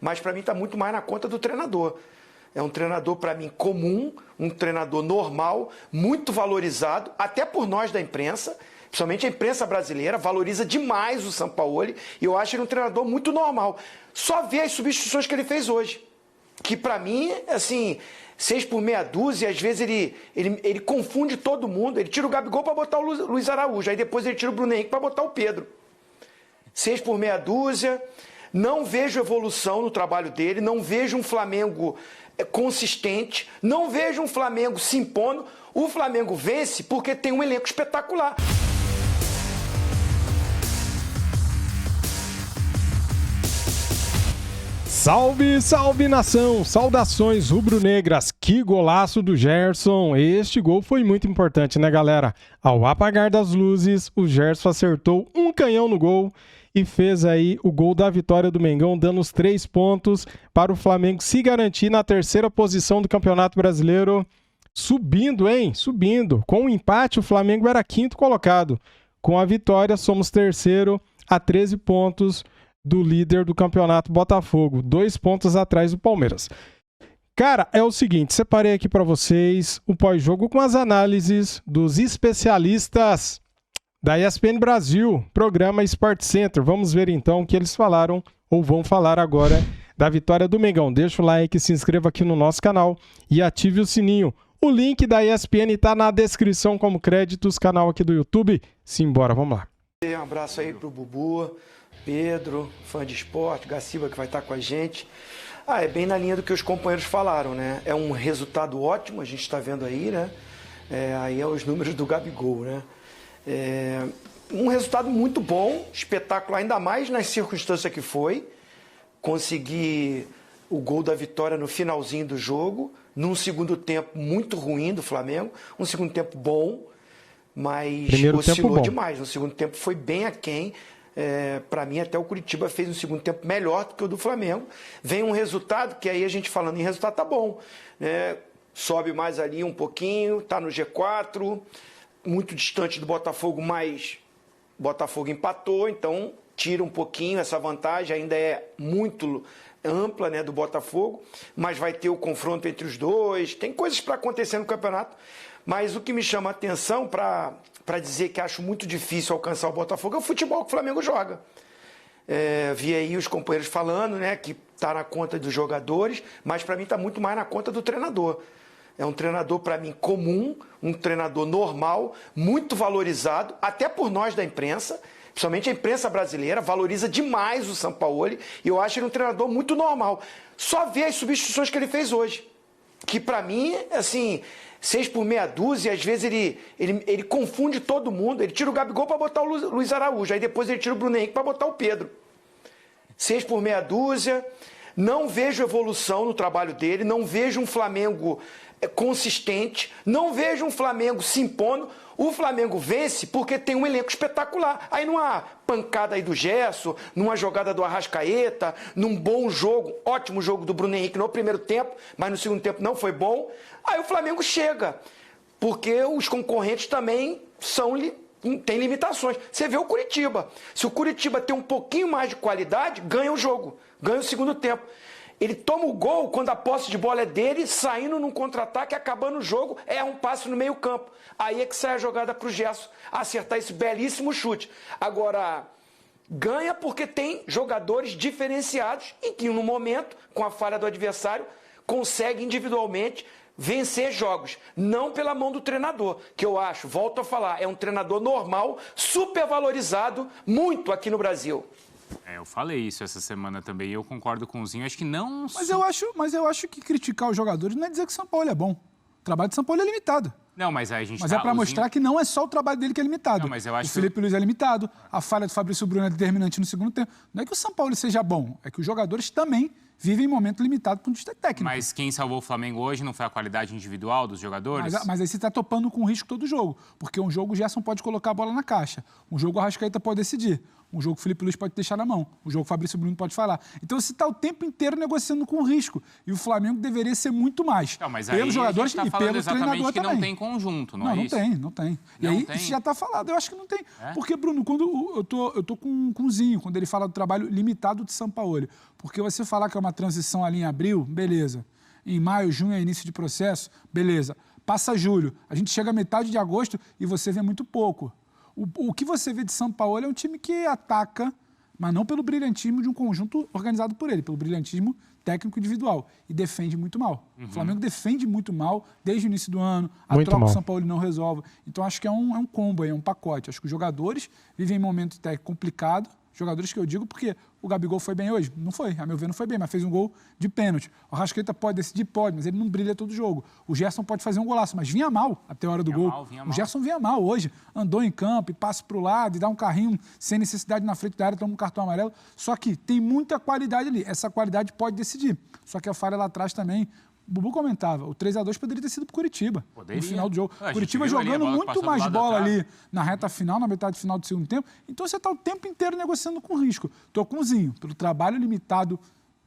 mas para mim está muito mais na conta do treinador. É um treinador, para mim, comum, um treinador normal, muito valorizado, até por nós da imprensa, principalmente a imprensa brasileira, valoriza demais o Sampaoli, e eu acho ele um treinador muito normal. Só ver as substituições que ele fez hoje, que para mim, assim, 6 por meia dúzia, às vezes ele confunde todo mundo, ele tira o Gabigol para botar o Luiz Araújo, aí depois ele tira o Bruno Henrique para botar o Pedro. 6 por meia dúzia, não vejo evolução no trabalho dele, não vejo um Flamengo consistente, não vejo um Flamengo se impondo. O Flamengo vence porque tem um elenco espetacular. Salve, salve nação! Saudações rubro-negras! Que golaço do Gerson! Este gol foi muito importante, né, galera? Ao apagar das luzes, o Gerson acertou um canhão no gol e fez aí o gol da vitória do Mengão, dando os 3 pontos para o Flamengo se garantir na terceira posição do Campeonato Brasileiro. Subindo, hein? Subindo. Com o empate, o Flamengo era 5º colocado. Com a vitória, somos terceiro a 13 pontos do líder do campeonato, Botafogo, 2 pontos atrás do Palmeiras. Cara, é o seguinte, separei aqui para vocês o pós-jogo com as análises dos especialistas da ESPN Brasil, programa Sport Center. Vamos ver então o que eles falaram ou vão falar agora da vitória do Mengão. Deixa o like, se inscreva aqui no nosso canal e ative o sininho. O link da ESPN está na descrição como créditos, canal aqui do YouTube. Simbora, vamos lá. Um abraço aí pro Bubu, Pedro, fã de esporte, Gaciba que vai estar com a gente. É bem na linha do que os companheiros falaram, né? É um resultado ótimo, a gente está vendo aí, né? Aí é os números do Gabigol, né? Um resultado muito bom, espetacular, ainda mais nas circunstâncias que foi. Conseguir o gol da vitória no finalzinho do jogo, num segundo tempo muito ruim do Flamengo, um segundo tempo bom, mas oscilou demais. No segundo tempo foi bem aquém. Para mim, até o Curitiba fez um segundo tempo melhor do que o do Flamengo. Vem um resultado que aí a gente falando em resultado tá bom, né? Sobe mais ali um pouquinho, tá no G4, muito distante do Botafogo, mas o Botafogo empatou, então tira um pouquinho essa vantagem, ainda é muito ampla, né, do Botafogo, mas vai ter o confronto entre os dois, tem coisas para acontecer no campeonato, mas o que me chama a atenção para dizer que acho muito difícil alcançar o Botafogo é o futebol que o Flamengo joga. Vi aí os companheiros falando, né, que está na conta dos jogadores, mas para mim está muito mais na conta do treinador. É um treinador, para mim, comum, um treinador normal, muito valorizado, até por nós da imprensa, principalmente a imprensa brasileira, valoriza demais o Sampaoli, e eu acho ele um treinador muito normal. Só ver as substituições que ele fez hoje, que para mim, assim, 6 por meia dúzia, às vezes ele confunde todo mundo, ele tira o Gabigol para botar o Luiz Araújo, aí depois ele tira o Bruno Henrique para botar o Pedro. 6 por meia dúzia, não vejo evolução no trabalho dele, não vejo um Flamengo consistente, não vejo um Flamengo se impondo. O Flamengo vence porque tem um elenco espetacular. Aí numa pancada aí do Gerson, numa jogada do Arrascaeta, num bom jogo, ótimo jogo do Bruno Henrique no primeiro tempo, mas no segundo tempo não foi bom. Aí o Flamengo chega, porque os concorrentes também têm limitações. Você vê o Curitiba. Se o Curitiba tem um pouquinho mais de qualidade, ganha o jogo, ganha o segundo tempo. Ele toma o gol quando a posse de bola é dele, saindo num contra-ataque, acabando o jogo, um passe no meio campo. Aí é que sai a jogada para o Gerson acertar esse belíssimo chute. Agora, ganha porque tem jogadores diferenciados e que no momento, com a falha do adversário, consegue individualmente vencer jogos. Não pela mão do treinador, que eu acho, volto a falar, é um treinador normal, super valorizado, muito aqui no Brasil. Eu falei isso essa semana também, eu concordo com o Zinho, acho que não... Mas eu acho que criticar os jogadores não é dizer que o São Paulo é bom. O trabalho de São Paulo é limitado. Não, mas aí a gente... Mas é para mostrar que não é só o trabalho dele que é limitado. Não, mas eu acho o Felipe Luiz é limitado, a falha do Fabrício Bruno é determinante no segundo tempo. Não é que o São Paulo seja bom, é que os jogadores também vivem em momento limitado por um destaque técnico. Mas quem salvou o Flamengo hoje não foi a qualidade individual dos jogadores? Mas aí você está topando com o risco todo jogo. Porque um jogo o Gerson pode colocar a bola na caixa. Um jogo o Arrascaeta pode decidir. Um jogo o Felipe Luiz pode deixar na mão. Um jogo o Fabrício Bruno pode falar. Então você está o tempo inteiro negociando com o risco. E o Flamengo deveria ser muito mais. Não, mas pelos aí jogadores a gente e pelo treinador que também. Não tem conjunto, não é isso? Não tem. E aí, isso já está falado, eu acho que não tem. Porque, Bruno, quando eu tô com o Zinho, quando ele fala do trabalho limitado de Sampaoli, porque você falar que é uma transição ali em abril, beleza. Em maio, junho é início de processo, beleza. Passa julho, a gente chega à metade de agosto e você vê muito pouco. O que você vê de Sampaoli é um time que ataca, mas não pelo brilhantismo de um conjunto organizado por ele, pelo brilhantismo técnico individual. E defende muito mal. O Flamengo defende muito mal desde o início do ano. A Muito troca mal. do Sampaoli não resolve. Então, acho que é um combo, é um pacote. Acho que os jogadores vivem um momento técnico complicado. Jogadores que eu digo porque o Gabigol foi bem hoje. Não foi, a meu ver não foi bem, mas fez um gol de pênalti. O Arrascaeta pode decidir? Pode, mas ele não brilha todo jogo. O Gerson pode fazer um golaço, mas vinha mal até a hora do gol. O Gerson vinha mal hoje. Andou em campo e passa para o lado e dá um carrinho sem necessidade na frente da área, toma um cartão amarelo. Só que tem muita qualidade ali. Essa qualidade pode decidir. Só que a falha lá atrás também... O Bubu comentava, o 3-2 poderia ter sido pro Curitiba, no final do jogo. Curitiba jogando muito mais bola ali na reta final, na metade final do segundo tempo. Então você está o tempo inteiro negociando com risco. Tô com o Zinho, pelo trabalho limitado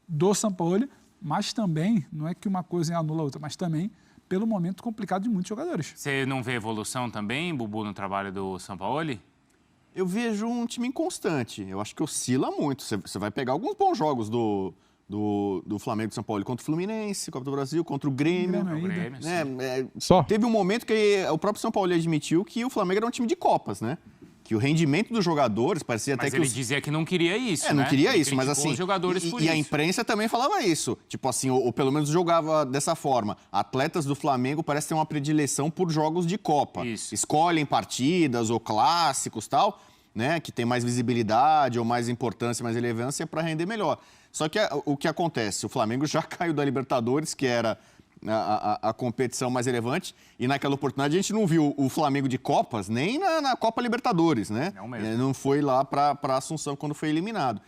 do Sampaoli, mas também, não é que uma coisa anula a outra, mas também pelo momento complicado de muitos jogadores. Você não vê evolução também, Bubu, no trabalho do Sampaoli? Eu vejo um time inconstante. Eu acho que oscila muito. Você vai pegar alguns bons jogos do Flamengo de São Paulo contra o Fluminense, Copa do Brasil, contra o Grêmio. Só. Teve um momento que o próprio São Paulo admitiu que o Flamengo era um time de Copas, né? Que o rendimento dos jogadores parecia até que... Mas ele dizia que não queria isso, não né? queria Ele isso, mas criticou assim... os jogadores por isso. A imprensa também falava isso. Tipo assim, ou pelo menos jogava dessa forma. Atletas do Flamengo parecem ter uma predileção por jogos de Copa. Isso. Escolhem partidas ou clássicos e tal, né? Que tem mais visibilidade ou mais importância, mais relevância para render melhor. Só que o que acontece? O Flamengo já caiu da Libertadores, que era a competição mais relevante, e naquela oportunidade a gente não viu o Flamengo de Copas nem na Copa Libertadores, né? Não mesmo. Não foi lá para Assunção quando foi eliminado.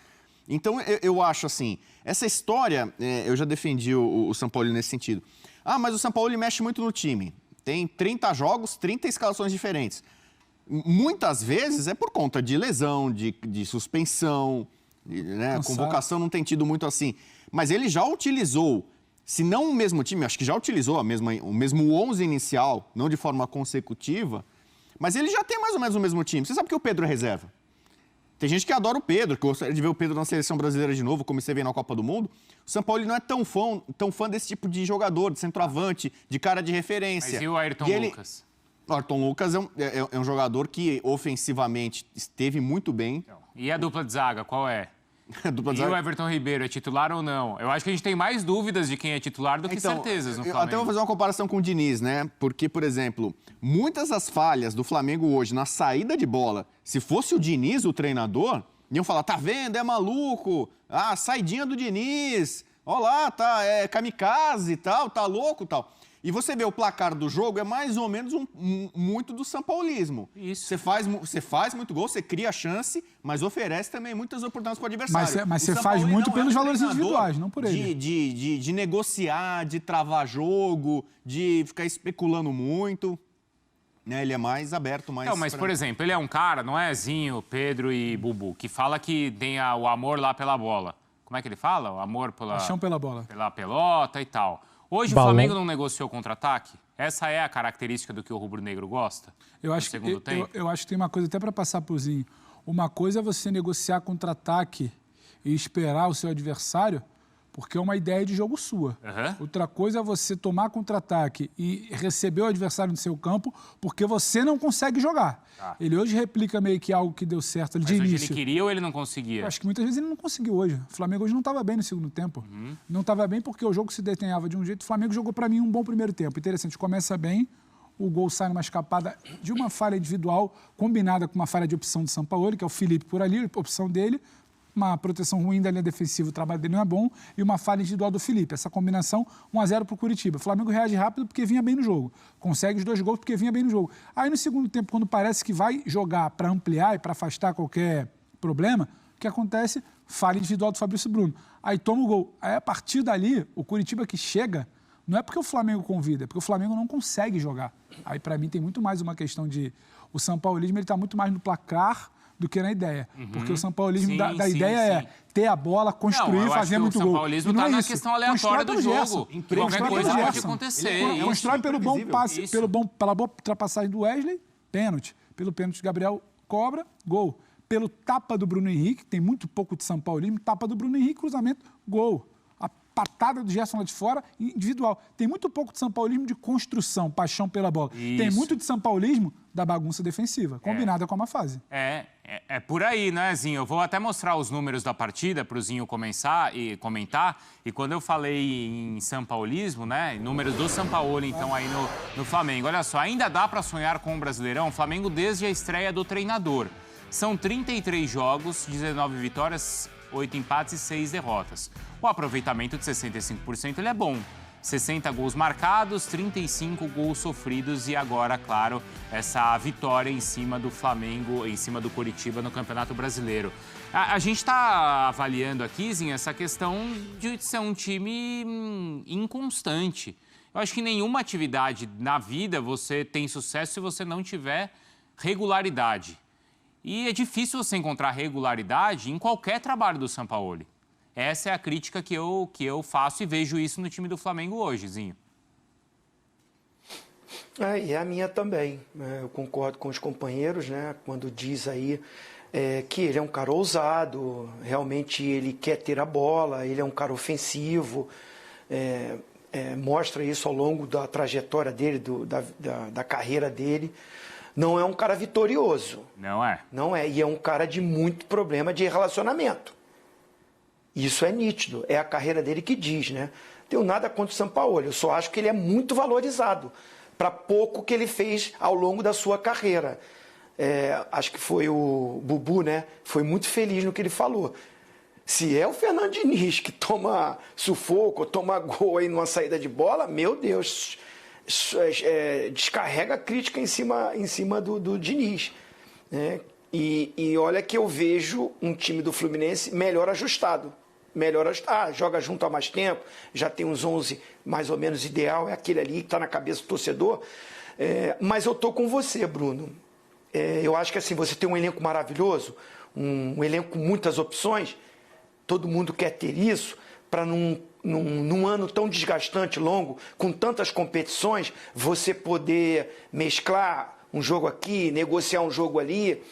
Então, eu acho assim, essa história, eu já defendi o São Paulo nesse sentido. Mas o São Paulo mexe muito no time. Tem 30 jogos, 30 escalações diferentes. Muitas vezes é por conta de lesão, de suspensão, né? A convocação não tem tido muito assim. Mas ele já utilizou, se não o mesmo time, acho que já utilizou o mesmo 11 inicial, não de forma consecutiva, mas ele já tem mais ou menos o mesmo time. Você sabe que o Pedro é reserva? Tem gente que adora o Pedro, que gostaria de ver o Pedro na seleção brasileira de novo, como você vê na Copa do Mundo. O São Paulo não é tão fã desse tipo de jogador, de centroavante, de cara de referência. Mas e o Ayrton Lucas? O Ayrton Lucas é um jogador que ofensivamente esteve muito bem. E a dupla de zaga, qual é? E o Everton Ribeiro é titular ou não? Eu acho que a gente tem mais dúvidas de quem é titular do que certezas no Flamengo. Eu até vou fazer uma comparação com o Diniz, né? Porque, por exemplo, muitas das falhas do Flamengo hoje na saída de bola, se fosse o Diniz o treinador, iam falar, tá vendo, é maluco, saidinha do Diniz, ó lá, é kamikaze e tal, tá louco e tal. E você vê o placar do jogo, é mais ou menos muito do sampaulismo. Isso. Você faz muito gol, você cria chance, mas oferece também muitas oportunidades para o adversário. Mas você faz muito pelos valores individuais, não por ele. De negociar, de travar jogo, de ficar especulando muito. Né? Ele é mais aberto, mais... Mas, por exemplo, ele é um cara, não é Zinho, Pedro e Bubu, que fala que tem o amor lá pela bola. Como é que ele fala? O amor pela... Paixão pela bola. Pela pelota e tal. Hoje Balão. O Flamengo não negociou contra-ataque? Essa é a característica do que o rubro-negro gosta? Eu acho que tem uma coisa até para passar pro Zinho. Uma coisa é você negociar contra-ataque e esperar o seu adversário, porque é uma ideia de jogo sua. Outra coisa é você tomar contra-ataque e receber o adversário no seu campo porque você não consegue jogar. Ele hoje replica meio que algo que deu certo ali de início. Mas hoje ele queria ou ele não conseguia? Eu acho que muitas vezes ele não conseguiu hoje. O Flamengo hoje não estava bem no segundo tempo. Não estava bem porque o jogo se detenhava de um jeito. O Flamengo jogou para mim um bom primeiro tempo. Interessante, começa bem, o gol sai numa escapada de uma falha individual combinada com uma falha de opção de Sampaoli, que é o Felipe por ali, opção dele. Uma proteção ruim da linha defensiva, o trabalho dele não é bom, e uma falha individual do Felipe. Essa combinação, 1-0 para o Curitiba. O Flamengo reage rápido porque vinha bem no jogo. Consegue os 2 gols porque vinha bem no jogo. Aí, no segundo tempo, quando parece que vai jogar para ampliar e para afastar qualquer problema, o que acontece? Falha individual do Fabrício Bruno. Aí toma o gol. Aí, a partir dali, o Curitiba que chega, não é porque o Flamengo convida, é porque o Flamengo não consegue jogar. Aí, para mim, tem muito mais uma questão de... O sampaulismo, ele está muito mais no placar do que na ideia. Porque o sampaulismo Sim, da sim, ideia sim. é ter a bola, construir e fazer muito gol. O sampaulismo E não está é na isso. questão aleatória do jogo. Qualquer coisa pode acontecer. Constrói pelo bom passe, pela boa ultrapassagem do Wesley, pênalti. Pelo pênalti, Gabriel cobra, gol. Pelo tapa do Bruno Henrique, tem muito pouco de sampaulismo, tapa do Bruno Henrique, cruzamento, gol. A patada do Gerson lá de fora, individual. Tem muito pouco de sampaulismo de construção, paixão pela bola. Isso. Tem muito de sampaulismo da bagunça defensiva, combinada com a má fase. É por aí, né, Zinho? Eu vou até mostrar os números da partida para o Zinho começar e comentar. E quando eu falei em sampaulismo, né, números do Sampaoli, então, aí no Flamengo. Olha só, ainda dá para sonhar com o Brasileirão? O Flamengo desde a estreia do treinador. São 33 jogos, 19 vitórias, 8 empates e 6 derrotas. O aproveitamento de 65% ele é bom. 60 gols marcados, 35 gols sofridos e agora, claro, essa vitória em cima do Flamengo, em cima do Coritiba no Campeonato Brasileiro. A gente está avaliando aqui, Zinho, essa questão de ser um time inconstante. Eu acho que nenhuma atividade na vida você tem sucesso se você não tiver regularidade. E é difícil você encontrar regularidade em qualquer trabalho do Sampaoli. Essa é a crítica que eu faço e vejo isso no time do Flamengo hoje, Zinho. E a minha também. Eu concordo com os companheiros, né? Quando diz aí que ele é um cara ousado, realmente ele quer ter a bola, ele é um cara ofensivo, mostra isso ao longo da trajetória dele, da carreira dele. Não é um cara vitorioso. Não é. Não é. E é um cara de muito problema de relacionamento. Isso é nítido. É a carreira dele que diz, né? Tenho nada contra o Sampaoli. Eu só acho que ele é muito valorizado para pouco que ele fez ao longo da sua carreira. Acho que foi o Bubu, né? Foi muito feliz no que ele falou. Se é o Fernando Diniz que toma sufoco, toma gol aí numa saída de bola, meu Deus... descarrega a crítica em cima do Diniz, né? E olha que eu vejo um time do Fluminense melhor ajustado. Joga junto há mais tempo, já tem uns 11 mais ou menos ideal, é aquele ali que está na cabeça do torcedor. Mas eu estou com você, Bruno. Eu acho que assim, você tem um elenco maravilhoso, um elenco com muitas opções, todo mundo quer ter isso, para num ano tão desgastante, longo, com tantas competições, você poder mesclar um jogo aqui, negociar um jogo ali.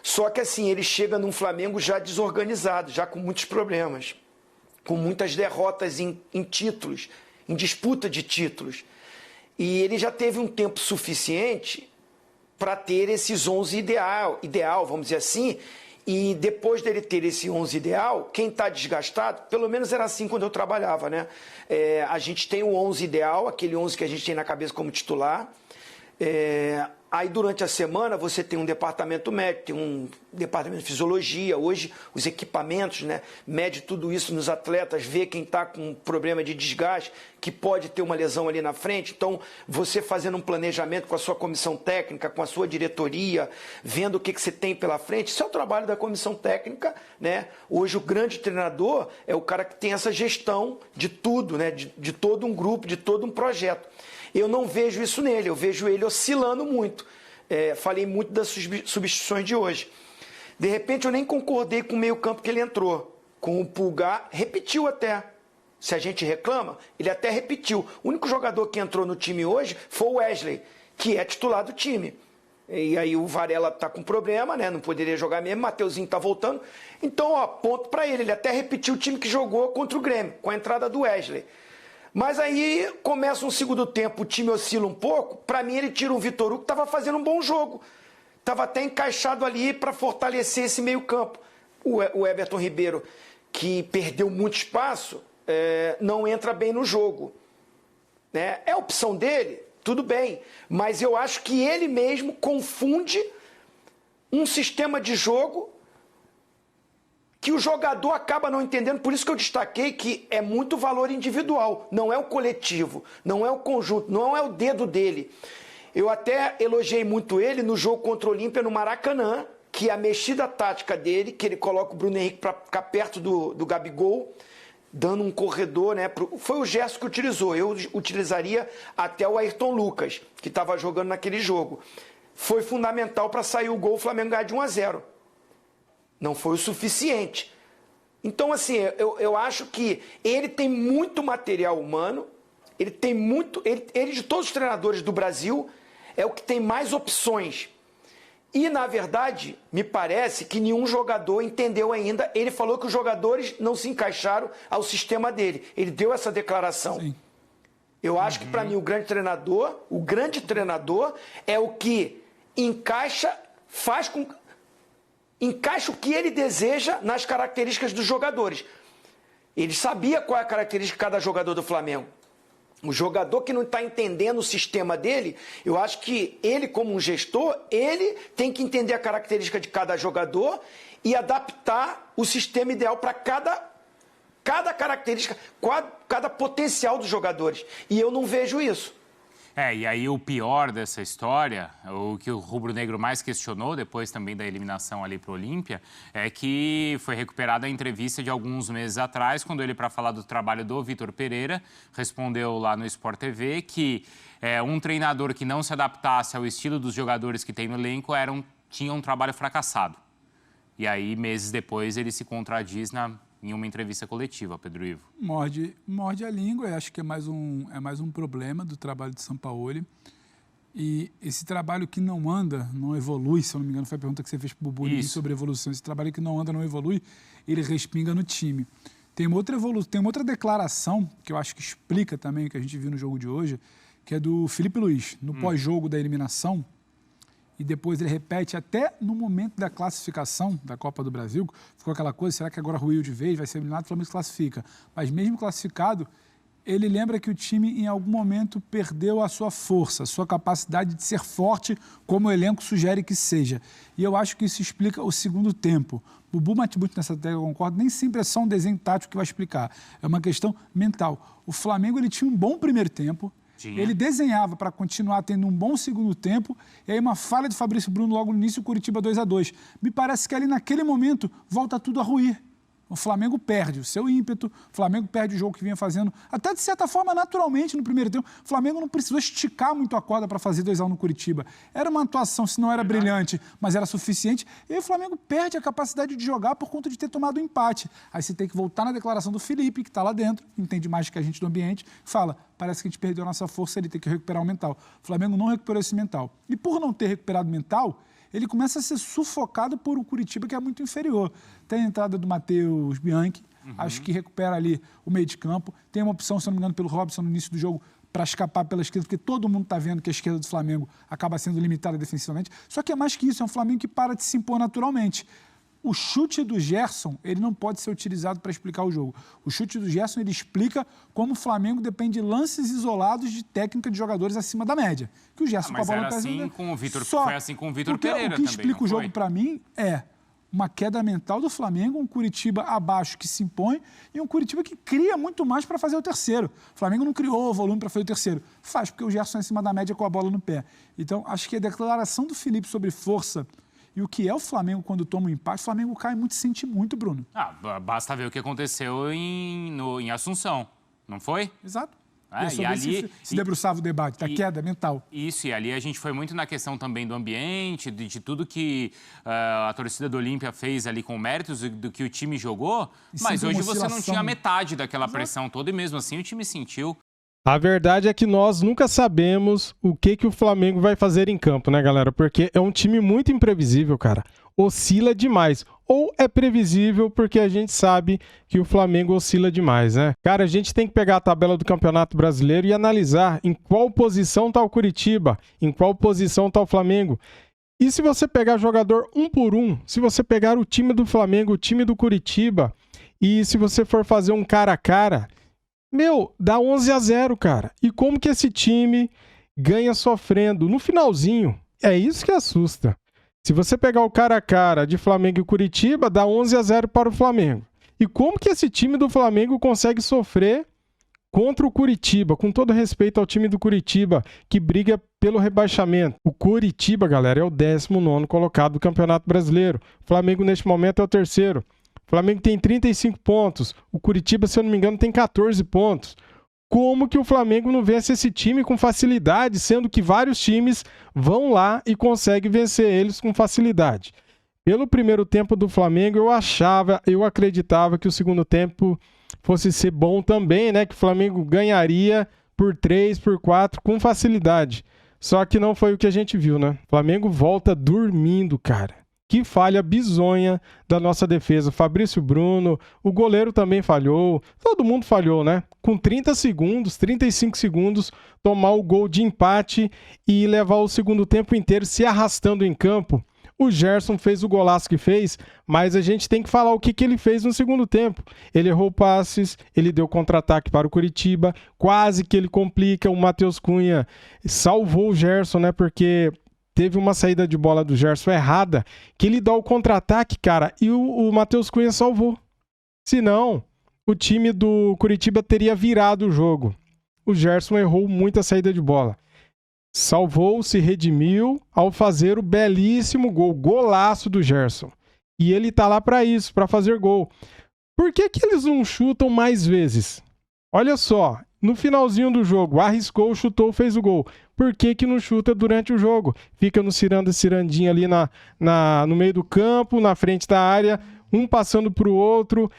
Só que assim, ele chega num Flamengo já desorganizado, já com muitos problemas, com muitas derrotas em títulos, em disputa de títulos. E ele já teve um tempo suficiente para ter esses 11 ideal, vamos dizer assim. E depois dele ter esse 11 ideal, quem está desgastado, pelo menos era assim quando eu trabalhava, né? A gente tem o 11 ideal, aquele 11 que a gente tem na cabeça como titular. Aí durante a semana você tem um departamento médico, tem um departamento de fisiologia. Hoje os equipamentos, né, mede tudo isso nos atletas, vê quem está com problema de desgaste, que pode ter uma lesão ali na frente. Então você fazendo um planejamento com a sua comissão técnica, com a sua diretoria, vendo o que você tem pela frente, isso é o trabalho da comissão técnica, né? Hoje o grande treinador é o cara que tem essa gestão de tudo, né, de todo um grupo, de todo um projeto. Eu não vejo isso nele, eu vejo ele oscilando muito. Falei muito das substituições de hoje. De repente eu nem concordei com o meio campo que ele entrou. Com o Pulgar, repetiu até. Se a gente reclama, ele até repetiu. O único jogador que entrou no time hoje foi o Wesley, que é titular do time. E aí o Varela tá com problema, né? Não poderia jogar mesmo, Mateuzinho tá voltando. Então, ponto para ele. Ele até repetiu o time que jogou contra o Grêmio, com a entrada do Wesley. Mas aí começa um segundo tempo, o time oscila um pouco. Para mim, ele tira um Vitor Hugo que estava fazendo um bom jogo. Estava até encaixado ali para fortalecer esse meio-campo. O Everton Ribeiro, que perdeu muito espaço, não entra bem no jogo. Né? É a opção dele, tudo bem. Mas eu acho que ele mesmo confunde um sistema de jogo que o jogador acaba não entendendo. Por isso que eu destaquei que é muito valor individual, não é o coletivo, não é o conjunto, não é o dedo dele. Eu até elogiei muito ele no jogo contra o Olímpia no Maracanã, que a mexida tática dele, que ele coloca o Bruno Henrique para ficar perto do Gabigol, dando um corredor, né? Foi o gesto que utilizou. Eu utilizaria até o Ayrton Lucas, que estava jogando naquele jogo. foi fundamental para sair o gol, o Flamengo ganhar de 1-0. Não foi o suficiente. Então, assim, eu acho que ele tem muito material humano, ele tem muito... Ele de todos os treinadores do Brasil, é o que tem mais opções. E, na verdade, me parece que nenhum jogador entendeu ainda. Ele falou que os jogadores não se encaixaram ao sistema dele. Ele deu essa declaração. Sim. Eu acho que, para mim, o grande treinador é o que encaixa o que ele deseja nas características dos jogadores. Ele sabia qual é a característica de cada jogador do Flamengo. O jogador que não está entendendo o sistema dele, eu acho que ele, como um gestor, ele tem que entender a característica de cada jogador e adaptar o sistema ideal para cada característica, cada potencial dos jogadores. E eu não vejo isso. E aí o pior dessa história, o que o rubro-negro mais questionou, depois também da eliminação ali para o Olímpia, é que foi recuperada a entrevista de alguns meses atrás, quando ele, para falar do trabalho do Vitor Pereira, respondeu lá no Sport TV que um treinador que não se adaptasse ao estilo dos jogadores que tem no elenco tinha um trabalho fracassado. E aí, meses depois, ele se contradiz em uma entrevista coletiva, Pedro Ivo. Morde a língua, eu acho que é mais um problema do trabalho de Sampaoli. E esse trabalho que não anda, não evolui, se eu não me engano, foi a pergunta que você fez para o Bubu sobre evolução. Esse trabalho que não anda, não evolui, ele respinga no time. Tem uma outra declaração que eu acho que explica também o que a gente viu no jogo de hoje, que é do Felipe Luiz, no pós-jogo da eliminação. E depois ele repete até no momento da classificação da Copa do Brasil, ficou aquela coisa, será que agora ruiu de vez, vai ser eliminado, o Flamengo se classifica. Mas mesmo classificado, ele lembra que o time em algum momento perdeu a sua força, a sua capacidade de ser forte, como o elenco sugere que seja. E eu acho que isso explica o segundo tempo. O Bubu bate muito nessa tecla, eu concordo, nem sempre é só um desenho tático que vai explicar, é uma questão mental. O Flamengo ele tinha um bom primeiro tempo, ele desenhava para continuar tendo um bom segundo tempo, e aí uma falha de Fabrício Bruno logo no início, o Curitiba 2-2. Me parece que ali naquele momento volta tudo a ruir. O Flamengo perde o seu ímpeto, o Flamengo perde o jogo que vinha fazendo, até de certa forma naturalmente no primeiro tempo. O Flamengo não precisou esticar muito a corda para fazer 2-1 no Curitiba. Era uma atuação, se não era brilhante, mas era suficiente. E aí o Flamengo perde a capacidade de jogar por conta de ter tomado o empate. Aí você tem que voltar na declaração do Felipe, que está lá dentro, entende mais que a gente do ambiente, fala, parece que a gente perdeu a nossa força, ele tem que recuperar o mental. O Flamengo não recuperou esse mental. E por não ter recuperado o mental, ele começa a ser sufocado por um Curitiba que é muito inferior. Tem a entrada do Matheus Bianchi, acho que recupera ali o meio de campo. Tem uma opção, se não me engano, pelo Robson no início do jogo para escapar pela esquerda, porque todo mundo está vendo que a esquerda do Flamengo acaba sendo limitada defensivamente. Só que é mais que isso, é um Flamengo que para de se impor naturalmente. O chute do Gerson, ele não pode ser utilizado para explicar o jogo. O chute do Gerson, ele explica como o Flamengo depende de lances isolados de técnica de jogadores acima da média. Que o Gerson mas com a bola era assim com o Vitor, foi assim com o Vitor Pereira também. O que explica o jogo para mim é uma queda mental do Flamengo, um Curitiba abaixo que se impõe e um Curitiba que cria muito mais para fazer o terceiro. O Flamengo não criou o volume para fazer o terceiro. Faz, porque o Gerson é acima da média com a bola no pé. Então, acho que a declaração do Felipe sobre força e o que é o Flamengo quando toma um empate, o Flamengo cai muito e sente muito, Bruno. Basta ver o que aconteceu em Assunção, não foi? Exato. E ali se debruçava o debate, da queda mental. Isso, e ali a gente foi muito na questão também do ambiente, de tudo que a torcida do Olímpia fez ali com méritos do que o time jogou, mas hoje você não tinha metade daquela pressão toda e mesmo assim o time sentiu. A verdade é que nós nunca sabemos o que o Flamengo vai fazer em campo, né, galera? Porque é um time muito imprevisível, cara. Oscila demais. Ou é previsível porque a gente sabe que o Flamengo oscila demais, né? Cara, a gente tem que pegar a tabela do Campeonato Brasileiro e analisar em qual posição tá o Curitiba, em qual posição tá o Flamengo. E se você pegar jogador um por um, se você pegar o time do Flamengo, o time do Curitiba, e se você for fazer um cara a cara, dá 11-0, cara. E como que esse time ganha sofrendo? No finalzinho, é isso que assusta. Se você pegar o cara a cara de Flamengo e Curitiba, dá 11-0 para o Flamengo. E como que esse time do Flamengo consegue sofrer contra o Curitiba? Com todo respeito ao time do Curitiba, que briga pelo rebaixamento. O Curitiba, galera, é o 19º colocado do Campeonato Brasileiro. O Flamengo, neste momento, é o 3º. O Flamengo tem 35 pontos. O Curitiba, se eu não me engano, tem 14 pontos. como que o Flamengo não vence esse time com facilidade, sendo que vários times vão lá e conseguem vencer eles com facilidade. Pelo primeiro tempo do Flamengo, eu acreditava que o segundo tempo fosse ser bom também, né? Que o Flamengo ganharia por 3, por 4 com facilidade. Só que não foi o que a gente viu, né? O Flamengo volta dormindo, cara. Que falha bizonha da nossa defesa. Fabrício Bruno, o goleiro também falhou. Todo mundo falhou, né? Com 30 segundos, 35 segundos, tomar o gol de empate e levar o segundo tempo inteiro se arrastando em campo. O Gerson fez o golaço que fez, mas a gente tem que falar o que ele fez no segundo tempo. Ele errou passes, ele deu contra-ataque para o Coritiba, quase que ele complica. O Matheus Cunha salvou o Gerson, né? Porque teve uma saída de bola do Gerson errada, que ele dá o contra-ataque, cara, e o Matheus Cunha salvou. Senão, o time do Coritiba teria virado o jogo. O Gerson errou muita saída de bola. Salvou, se redimiu ao fazer o belíssimo gol, golaço do Gerson. E ele tá lá para isso, para fazer gol. Por que eles não chutam mais vezes? Olha só, no finalzinho do jogo, arriscou, chutou, fez o gol. Por que não chuta durante o jogo? Fica no cirandinha ali no meio do campo, na frente da área, um passando para o outro.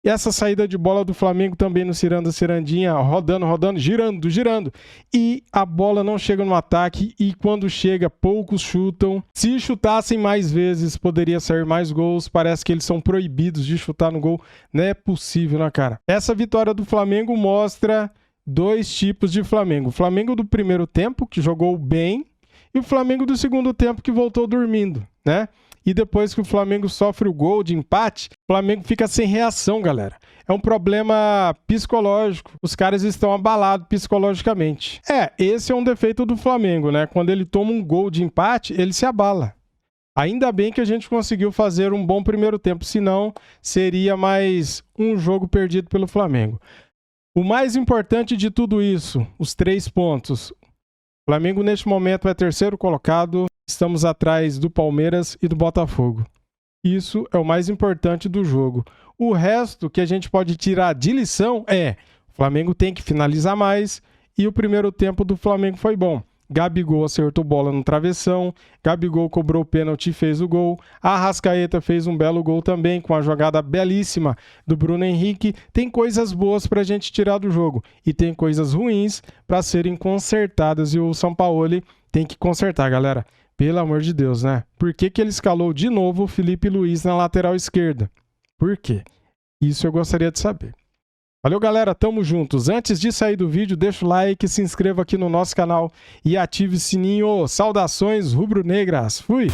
E essa saída de bola do Flamengo também no cirandinha, rodando, girando. E a bola não chega no ataque e quando chega, poucos chutam. Se chutassem mais vezes, poderia sair mais gols. Parece que eles são proibidos de chutar no gol. Não é possível, né, cara? Essa vitória do Flamengo mostra dois tipos de Flamengo. O Flamengo do primeiro tempo, que jogou bem, e o Flamengo do segundo tempo, que voltou dormindo, né? E depois que o Flamengo sofre o gol de empate, o Flamengo fica sem reação, galera. É um problema psicológico. Os caras estão abalados psicologicamente. Esse é um defeito do Flamengo, né? Quando ele toma um gol de empate, ele se abala. Ainda bem que a gente conseguiu fazer um bom primeiro tempo, senão seria mais um jogo perdido pelo Flamengo. O mais importante de tudo isso, os 3 pontos. O Flamengo, neste momento, é terceiro colocado. Estamos atrás do Palmeiras e do Botafogo. Isso é o mais importante do jogo. O resto que a gente pode tirar de lição é: o Flamengo tem que finalizar mais e o primeiro tempo do Flamengo foi bom. Gabigol acertou bola no travessão, Gabigol cobrou o pênalti e fez o gol. Arrascaeta fez um belo gol também, com a jogada belíssima do Bruno Henrique. Tem coisas boas para a gente tirar do jogo e tem coisas ruins para serem consertadas e o Sampaoli tem que consertar, galera. Pelo amor de Deus, né? Por que ele escalou de novo o Felipe Luiz na lateral esquerda? Por quê? Isso eu gostaria de saber. Valeu, galera. Tamo juntos. Antes de sair do vídeo, deixa o like, se inscreva aqui no nosso canal e ative o sininho. Saudações rubro-negras. Fui!